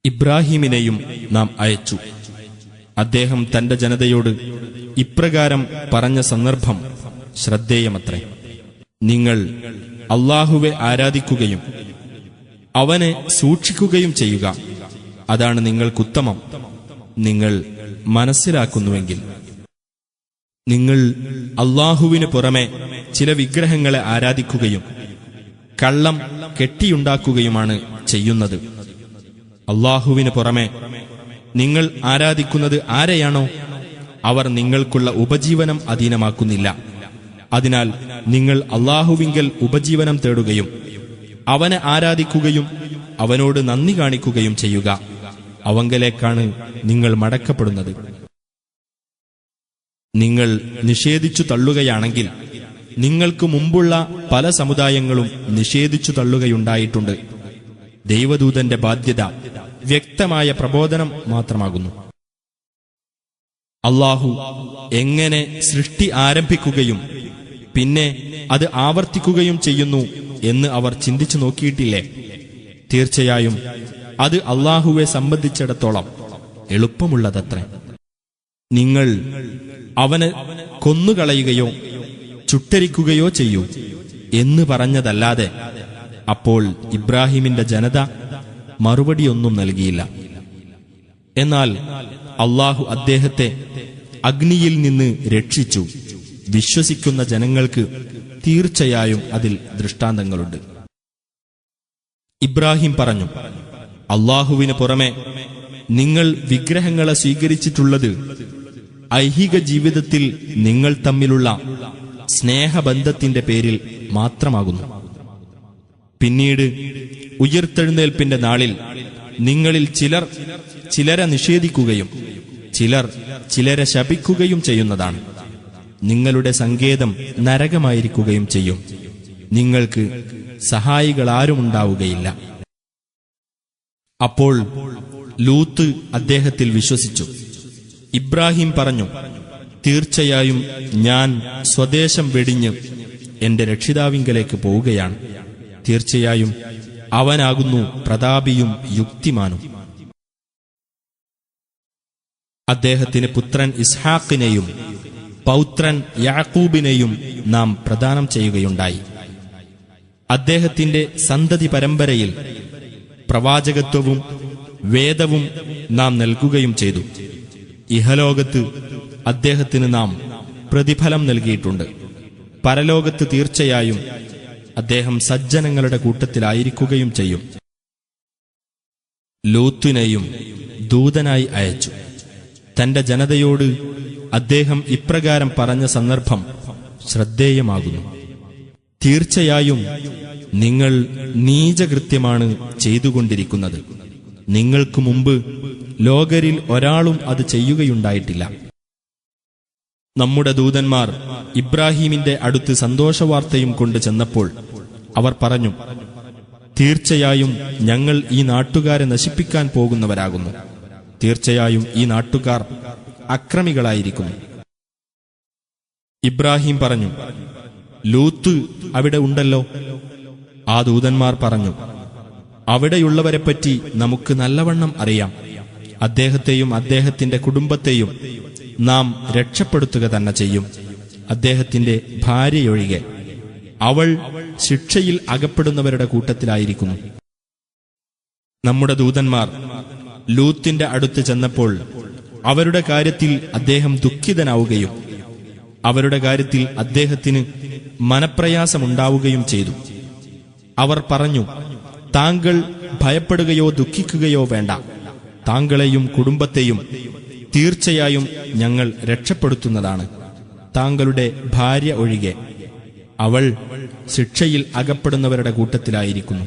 ഇബ്രാഹീമിനെയും നാം അയച്ചു. അദ്ദേഹം തന്റെ ജനതയോട് ഇപ്രകാരം പറഞ്ഞ സന്ദർഭം ശ്രദ്ധേയമത്രേ. നിങ്ങൾ അല്ലാഹുവെ ആരാധിക്കുകയും അവനെ സൂക്ഷിക്കുകയും ചെയ്യുക. അതാണ് നിങ്ങൾക്കുത്തമം, നിങ്ങൾ മനസ്സിലാക്കുന്നുവെങ്കിൽ. നിങ്ങൾ അല്ലാഹുവിനു പുറമെ ചില വിഗ്രഹങ്ങളെ ആരാധിക്കുകയും കള്ളം കെട്ടിയുണ്ടാക്കുകയുമാണ് ചെയ്യുന്നത്. അല്ലാഹുവിന് പുറമെ നിങ്ങൾ ആരാധിക്കുന്നത് ആരെയാണോ അവർ നിങ്ങൾക്കുള്ള ഉപജീവനം അധീനമാക്കുന്നില്ല. അതിനാൽ നിങ്ങൾ അല്ലാഹുവിങ്കൽ ഉപജീവനം തേടുകയും അവനെ ആരാധിക്കുകയും അവനോട് നന്ദി കാണിക്കുകയും ചെയ്യുക. അവങ്കലേക്കാണ് നിങ്ങൾ മടക്കപ്പെടുന്നത്. നിങ്ങൾ നിഷേധിച്ചു തള്ളുകയാണെങ്കിൽ നിങ്ങൾക്ക് മുമ്പുള്ള പല സമുദായങ്ങളും നിഷേധിച്ചു തള്ളുകയുണ്ടായിട്ടുണ്ട്. ദൈവദൂതന്റെ ബാധ്യത വ്യക്തമായ പ്രബോധനം മാത്രമാകുന്നു. അല്ലാഹു എങ്ങനെ സൃഷ്ടി ആരംഭിക്കുകയും പിന്നെ അത് ആവർത്തിക്കുകയും ചെയ്യുന്നു എന്ന് അവർ ചിന്തിച്ചു നോക്കിയിട്ടില്ലേ? തീർച്ചയായും അത് അല്ലാഹുവെ സംബന്ധിച്ചിടത്തോളം എളുപ്പമുള്ളതത്രേ. നിങ്ങൾ അവനെ കൊന്നുകളയുകയോ ചുട്ടരിക്കുകയോ ചെയ്യൂ എന്ന് പറഞ്ഞതല്ലാതെ അപ്പോൾ ഇബ്രാഹിമിന്റെ ജനത മറുപടിയൊന്നും നൽകിയില്ല. എന്നാൽ അല്ലാഹു അദ്ദേഹത്തെ അഗ്നിയിൽ നിന്ന് രക്ഷിച്ചു. വിശ്വസിക്കുന്ന ജനങ്ങൾക്ക് തീർച്ചയായും അതിൽ ദൃഷ്ടാന്തങ്ങളുണ്ട്. ഇബ്രാഹിം പറഞ്ഞു, അല്ലാഹുവിന് പുറമെ നിങ്ങൾ വിഗ്രഹങ്ങളെ സ്വീകരിച്ചിട്ടുള്ളത് ഐഹിക ജീവിതത്തിൽ നിങ്ങൾ തമ്മിലുള്ള സ്നേഹബന്ധത്തിന്റെ പേരിൽ മാത്രമാകുന്നു. പിന്നീട് ഉയിർത്തെഴുന്നേൽപ്പിന്റെ നാളിൽ നിങ്ങളിൽ ചിലർ ചിലരെ നിഷേധിക്കുകയും ചിലർ ചിലരെ ശപിക്കുകയും ചെയ്യുന്നതാണ്. നിങ്ങളുടെ സങ്കേതം നരകമായിരിക്കുകയും ചെയ്യും. നിങ്ങൾക്ക് സഹായികളാരുമുണ്ടാവുകയില്ല. അപ്പോൾ ലൂത്ത് അദ്ദേഹത്തിൽ വിശ്വസിച്ചു. ഇബ്രാഹിം പറഞ്ഞു, തീർച്ചയായും ഞാൻ സ്വദേശം വെടിഞ്ഞ് എന്റെ രക്ഷിതാവിങ്കലേക്ക് പോവുകയാണ്. തീർച്ചയായും അവനാകുന്നു പ്രതാപിയും യുക്തിമാനും. അദ്ദേഹത്തിന് പുത്രൻ ഇസ്ഹാഖിനെയും പൗത്രൻ യാക്കൂബിനെയും നാം പ്രദാനം ചെയ്യുകയുണ്ടായി. അദ്ദേഹത്തിന്റെ സന്തതി പരമ്പരയിൽ പ്രവാചകത്വവും വേദവും നാം നൽകുകയും ചെയ്തു. ഇഹലോകത്ത് അദ്ദേഹത്തിന് നാം പ്രതിഫലം നൽകിയിട്ടുണ്ട്. പരലോകത്ത് തീർച്ചയായും അദ്ദേഹം സജ്ജനങ്ങളുടെ കൂട്ടത്തിലായിരിക്കുകയും ചെയ്യും. ലൂത്തിനെയും ദൂതനായി അയച്ചു. തന്റെ ജനതയോട് അദ്ദേഹം ഇപ്രകാരം പറഞ്ഞ സന്ദർഭം ശ്രദ്ധേയമാകുന്നു. തീർച്ചയായും നിങ്ങൾ നീചകൃത്യമാണ് ചെയ്തുകൊണ്ടിരിക്കുന്നത്. നിങ്ങൾക്ക് മുമ്പ് ലോകരിൽ ഒരാളും അത് ചെയ്യുകയുണ്ടായിട്ടില്ല. നമ്മുടെ ദൂതന്മാർ ഇബ്രാഹീമിന്റെ അടുത്ത് സന്തോഷവാർത്തയും കൊണ്ട് ചെന്നപ്പോൾ അവർ പറഞ്ഞു, തീർച്ചയായും ഞങ്ങൾ ഈ നാട്ടുകാരെ നശിപ്പിക്കാൻ പോകുന്നവരാകുന്നു. തീർച്ചയായും ഈ നാട്ടുകാർ അക്രമികളായിരിക്കുന്നു. ഇബ്രാഹിം പറഞ്ഞു, ലൂത്ത് അവിടെ ഉണ്ടല്ലോ. ആ ദൂതന്മാർ പറഞ്ഞു, അവിടെയുള്ളവരെപ്പറ്റി നമുക്ക് നല്ലവണ്ണം അറിയാം. അദ്ദേഹത്തെയും അദ്ദേഹത്തിന്റെ കുടുംബത്തെയും നാം രക്ഷപ്പെടുത്തുക തന്നെ ചെയ്യും. അദ്ദേഹത്തിന്റെ ഭാര്യയൊഴികെ അവൾ ശിക്ഷയിൽ അകപ്പെടുന്നവരുടെ കൂട്ടത്തിലായിരിക്കുന്നു. നമ്മുടെ ദൂതന്മാർ ലൂത്തിന്റെ അടുത്ത് ചെന്നപ്പോൾ അവരുടെ കാര്യത്തിൽ അദ്ദേഹം ദുഃഖിതനാവുകയും അവരുടെ കാര്യത്തിൽ അദ്ദേഹത്തിന് മനപ്രയാസമുണ്ടാവുകയും ചെയ്തു. അവർ പറഞ്ഞു, താങ്കൾ ഭയപ്പെടുകയോ ദുഃഖിക്കുകയോ വേണ്ട. താങ്കളെയും കുടുംബത്തെയും തീർച്ചയായും ഞങ്ങൾ രക്ഷപ്പെടുത്തുന്നതാണ്. താങ്കളുടെ ഭാര്യ ഒഴികെ അവൾ ശിക്ഷയിൽ അകപ്പെടുന്നവരുടെ കൂട്ടത്തിലായിരിക്കുന്നു.